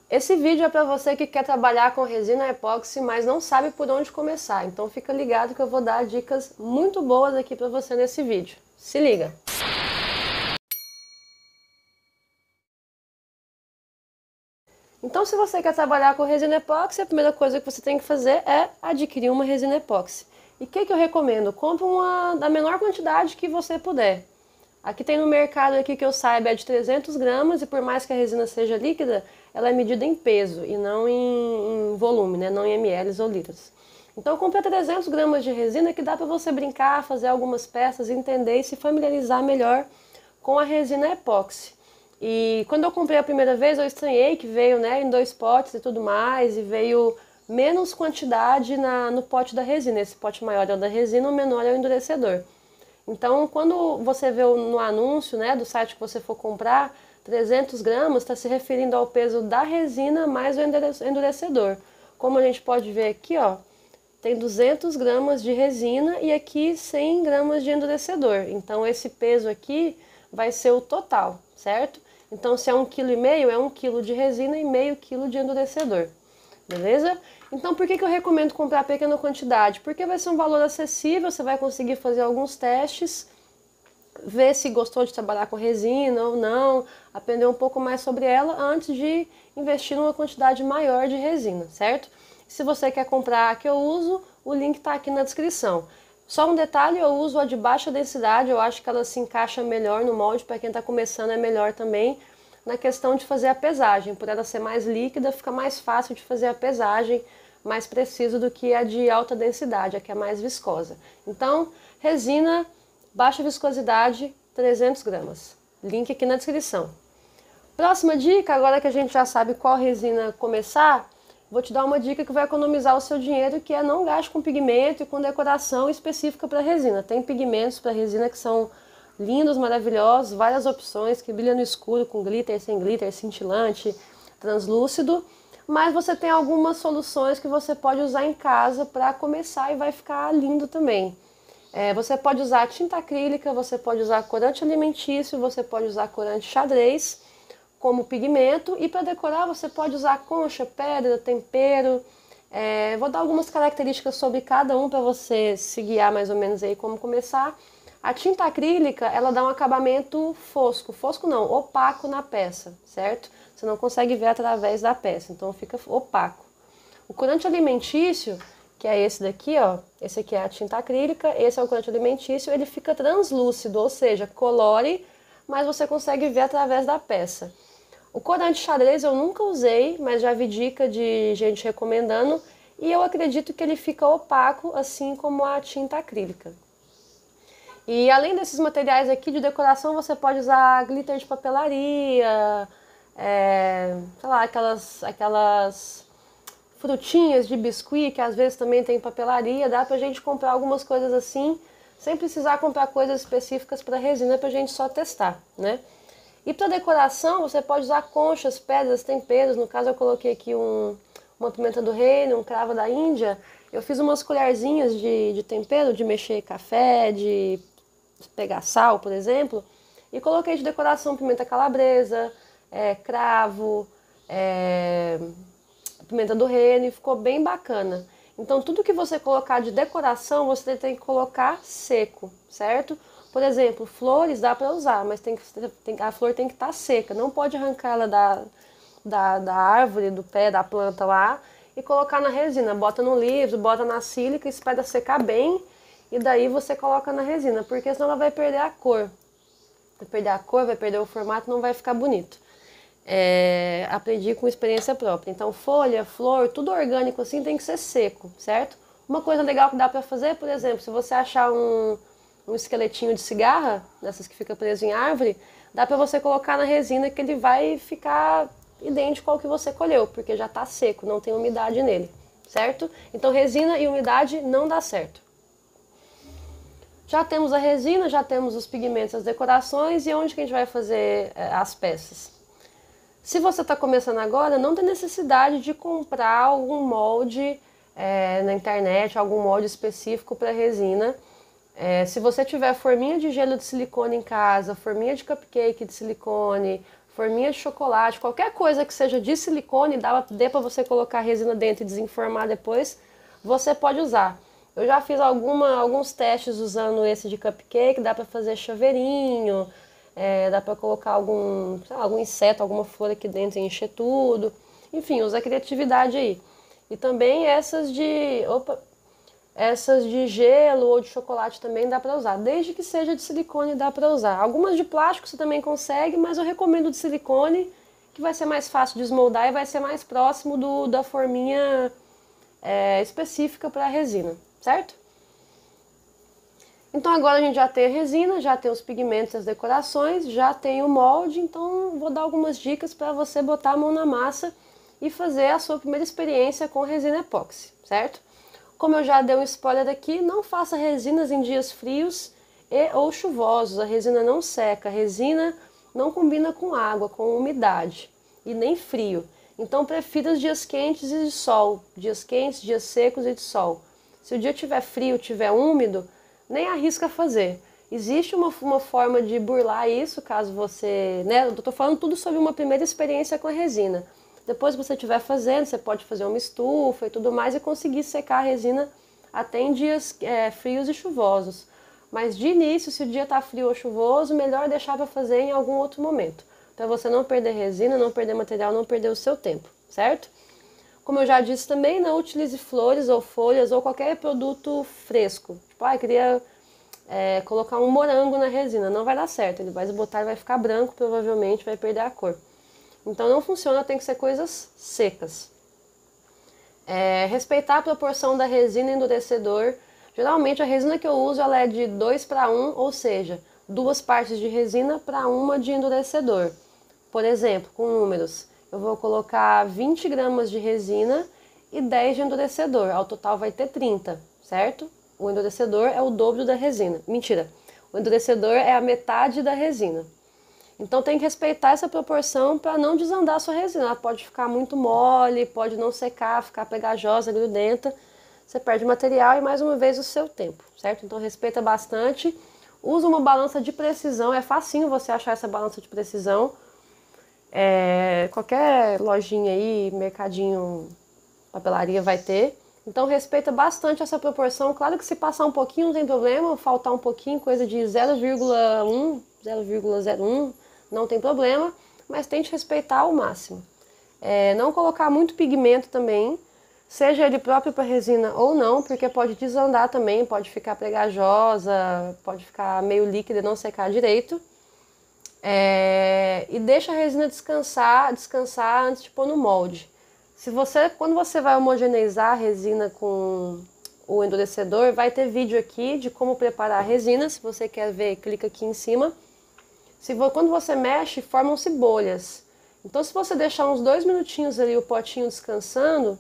Esse vídeo é para você que quer trabalhar com resina epóxi, mas não sabe por onde começar. Então fica ligado que eu vou dar dicas muito boas aqui para você nesse vídeo. Se liga! Então, se você quer trabalhar com resina epóxi, a primeira coisa que você tem que fazer é adquirir uma resina epóxi. E o que eu recomendo? Compre uma da menor quantidade que você puder. Aqui tem no mercado aqui que eu saiba é de 300 gramas e por mais que a resina seja líquida, ela é medida em peso e não em volume, né? Não em ml ou litros. Então compre 300 gramas de resina que dá para você brincar, fazer algumas peças, entender e se familiarizar melhor com a resina epóxi. E quando eu comprei a primeira vez, eu estranhei que veio, né, em 2 potes e tudo mais, e veio menos quantidade no pote da resina. Esse pote maior é o da resina, o menor é o endurecedor. Então, quando você vê no anúncio, né, do site que você for comprar, 300 gramas está se referindo ao peso da resina mais o endurecedor. Como a gente pode ver aqui, ó, tem 200 gramas de resina e aqui 100 gramas de endurecedor. Então, esse peso aqui vai ser o total, certo? Então, se é 1,5 kg, é 1 kg de resina e meio quilo de endurecedor, beleza? Então, por que eu recomendo comprar pequena quantidade? Porque vai ser um valor acessível, você vai conseguir fazer alguns testes, ver se gostou de trabalhar com resina ou não, aprender um pouco mais sobre ela antes de investir numa quantidade maior de resina, certo? Se você quer comprar a que eu uso, o link está aqui na descrição. Só um detalhe, eu uso a de baixa densidade, eu acho que ela se encaixa melhor no molde, para quem está começando é melhor também, na questão de fazer a pesagem. Por ela ser mais líquida, fica mais fácil de fazer a pesagem, mais preciso do que a de alta densidade, a que é mais viscosa. Então, resina, baixa viscosidade, 300 gramas. Link aqui na descrição. Próxima dica, agora que a gente já sabe qual resina começar, vou te dar uma dica que vai economizar o seu dinheiro, que é não gaste com pigmento e com decoração específica para resina. Tem pigmentos para resina que são lindos, maravilhosos, várias opções que brilham no escuro, com glitter, sem glitter, cintilante, translúcido. Mas você tem algumas soluções que você pode usar em casa para começar e vai ficar lindo também. Você pode usar tinta acrílica, você pode usar corante alimentício, você pode usar corante xadrez como pigmento, e para decorar você pode usar concha, pedra, tempero. Vou dar algumas características sobre cada um para você se guiar mais ou menos aí como começar. A tinta acrílica, ela dá um acabamento fosco, fosco não, opaco na peça, certo? Você não consegue ver através da peça, então fica opaco. O corante alimentício, que é esse daqui, ó, esse aqui é a tinta acrílica, esse é o corante alimentício, ele fica translúcido, ou seja, colore, mas você consegue ver através da peça. O corante xadrez eu nunca usei, mas já vi dica de gente recomendando, e eu acredito que ele fica opaco, assim como a tinta acrílica. E além desses materiais aqui de decoração, você pode usar glitter de papelaria, sei lá, aquelas frutinhas de biscuit, que às vezes também tem papelaria. Dá pra gente comprar algumas coisas assim, sem precisar comprar coisas específicas para resina, pra gente só testar, né? E para decoração, você pode usar conchas, pedras, temperos. No caso, eu coloquei aqui uma pimenta do reino, um cravo da Índia. Eu fiz umas colherzinhas de tempero, de mexer café, de pegar sal, por exemplo, e coloquei de decoração pimenta calabresa, cravo, pimenta do reino, e ficou bem bacana. Então, tudo que você colocar de decoração, você tem que colocar seco, certo? Por exemplo, flores dá para usar, mas a flor tem que estar seca, não pode arrancar ela da árvore, do pé, da planta lá, e colocar na resina. Bota no livro, bota na sílica, espera secar bem, e daí você coloca na resina, porque senão ela vai perder a cor. Vai perder a cor, vai perder o formato, não vai ficar bonito. Aprendi com experiência própria. Então, folha, flor, tudo orgânico assim tem que ser seco, certo? Uma coisa legal que dá pra fazer, por exemplo, se você achar um esqueletinho de cigarra, dessas que fica preso em árvore, dá pra você colocar na resina que ele vai ficar idêntico ao que você colheu, porque já tá seco, não tem umidade nele, certo? Então, resina e umidade não dá certo. Já temos a resina, já temos os pigmentos, as decorações, e onde que a gente vai fazer as peças? Se você está começando agora, não tem necessidade de comprar algum molde na internet, algum molde específico para resina. Se você tiver forminha de gelo de silicone em casa, forminha de cupcake de silicone, forminha de chocolate, qualquer coisa que seja de silicone, dê para você colocar a resina dentro e desenformar depois, você pode usar. Eu já fiz alguns testes usando esse de cupcake, dá para fazer chaveirinho, dá para colocar algum inseto, alguma flor aqui dentro e encher tudo. Enfim, usa a criatividade aí. E também essas de gelo ou de chocolate também dá para usar. Desde que seja de silicone dá para usar. Algumas de plástico você também consegue, mas eu recomendo de silicone, que vai ser mais fácil de esmoldar e vai ser mais próximo da forminha específica para a resina, certo? Então agora a gente já tem a resina, já tem os pigmentos, as decorações, já tem o molde, então vou dar algumas dicas para você botar a mão na massa e fazer a sua primeira experiência com resina epóxi, certo? Como eu já dei um spoiler aqui, não faça resinas em dias frios ou chuvosos, a resina não seca, a resina não combina com água, com umidade e nem frio. Então prefira os dias quentes e de sol, dias quentes, dias secos e de sol. Se o dia tiver frio, tiver úmido, nem arrisca fazer. Existe uma forma de burlar isso, caso você... Eu tô falando tudo sobre uma primeira experiência com a resina. Depois que você estiver fazendo, você pode fazer uma estufa e tudo mais e conseguir secar a resina até em dias frios e chuvosos. Mas de início, se o dia está frio ou chuvoso, melhor deixar para fazer em algum outro momento. Para você não perder resina, não perder material, não perder o seu tempo, certo? Como eu já disse também, não utilize flores ou folhas ou qualquer produto fresco. Tipo, queria colocar um morango na resina. Não vai dar certo, ele vai esbotar e vai ficar branco, provavelmente vai perder a cor. Então não funciona, tem que ser coisas secas. Respeitar a proporção da resina e endurecedor. Geralmente a resina que eu uso ela é de 2 para 1, ou seja, 2 partes de resina para 1 de endurecedor. Por exemplo, com números, eu vou colocar 20 gramas de resina e 10 de endurecedor. Ao total vai ter 30, certo? O endurecedor é o dobro da resina. Mentira, o endurecedor é a metade da resina. Então tem que respeitar essa proporção para não desandar a sua resina. Ela pode ficar muito mole, pode não secar, ficar pegajosa, grudenta. Você perde material e mais uma vez o seu tempo, certo? Então respeita bastante. Usa uma balança de precisão, é facinho você achar essa balança de precisão. Qualquer lojinha aí, mercadinho, papelaria vai ter. Então respeita bastante essa proporção. Claro que se passar um pouquinho não tem problema, faltar um pouquinho, coisa de 0,1, 0,01, não tem problema, mas tente respeitar ao máximo. Não colocar muito pigmento também, seja ele próprio para resina ou não, porque pode desandar também, pode ficar pegajosa, pode ficar meio líquida e não secar direito. E deixa a resina descansar antes de pôr no molde. Quando você vai homogeneizar a resina com o endurecedor, vai ter vídeo aqui de como preparar a resina. Se você quer ver, clica aqui em cima. Quando você mexe, formam-se bolhas. Então se você deixar uns 2 minutinhos ali o potinho descansando,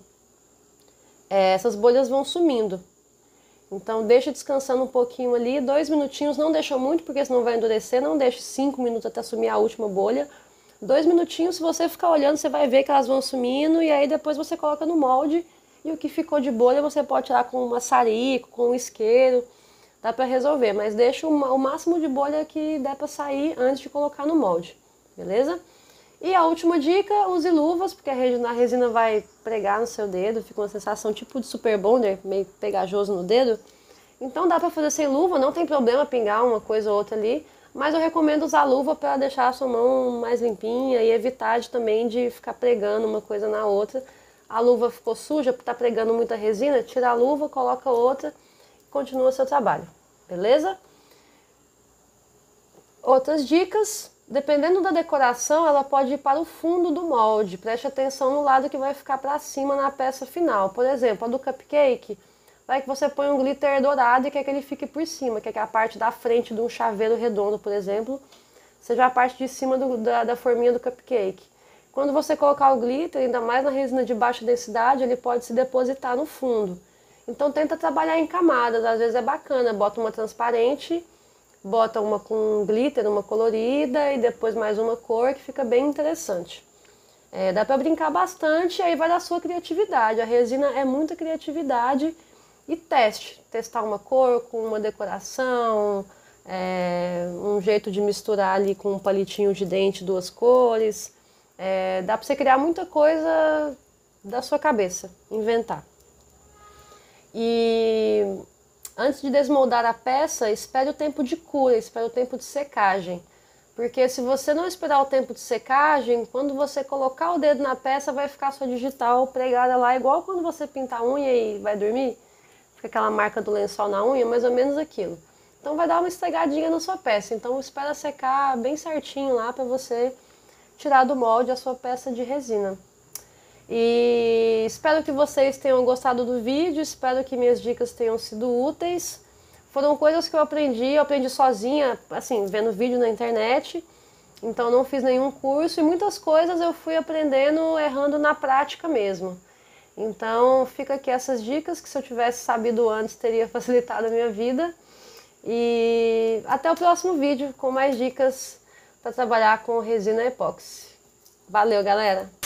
essas bolhas vão sumindo. Então deixa descansando um pouquinho ali, 2 minutinhos, não deixa muito porque senão vai endurecer, não deixe 5 minutos até sumir a última bolha. 2 minutinhos, se você ficar olhando, você vai ver que elas vão sumindo e aí depois você coloca no molde e o que ficou de bolha você pode tirar com um maçarico, com um isqueiro, dá pra resolver, mas deixa o máximo de bolha que der pra sair antes de colocar no molde, beleza? E a última dica, use luvas, porque a resina vai pregar no seu dedo, fica uma sensação tipo de super bonder, meio pegajoso no dedo. Então dá pra fazer sem luva, não tem problema pingar uma coisa ou outra ali, mas eu recomendo usar luva para deixar a sua mão mais limpinha e evitar também de ficar pregando uma coisa na outra. A luva ficou suja por estar pregando muita resina, tira a luva, coloca outra e continua o seu trabalho, beleza? Outras dicas, dependendo da decoração, ela pode ir para o fundo do molde. Preste atenção no lado que vai ficar para cima na peça final. Por exemplo, a do cupcake, vai que você põe um glitter dourado e quer que ele fique por cima, quer que a parte da frente de um chaveiro redondo, por exemplo, seja a parte de cima da forminha do cupcake. Quando você colocar o glitter, ainda mais na resina de baixa densidade, ele pode se depositar no fundo. Então tenta trabalhar em camadas, às vezes é bacana, bota uma transparente, bota uma com glitter, uma colorida e depois mais uma cor que fica bem interessante. Dá pra brincar bastante, aí vai da sua criatividade. A resina é muita criatividade e testar uma cor com uma decoração, um jeito de misturar ali com um palitinho de dente, duas cores. Dá pra você criar muita coisa da sua cabeça, inventar. E antes de desmoldar a peça, espere o tempo de cura, espere o tempo de secagem. Porque se você não esperar o tempo de secagem, quando você colocar o dedo na peça, vai ficar sua digital pregada lá, igual quando você pinta a unha e vai dormir. Fica aquela marca do lençol na unha, mais ou menos aquilo. Então vai dar uma estregadinha na sua peça. Então espera secar bem certinho lá para você tirar do molde a sua peça de resina. E espero que vocês tenham gostado do vídeo, espero que minhas dicas tenham sido úteis. Foram coisas que eu aprendi sozinha, assim, vendo vídeo na internet. Então não fiz nenhum curso e muitas coisas eu fui aprendendo errando na prática mesmo. Então fica aqui essas dicas que se eu tivesse sabido antes teria facilitado a minha vida. E até o próximo vídeo com mais dicas para trabalhar com resina epóxi. Valeu, galera!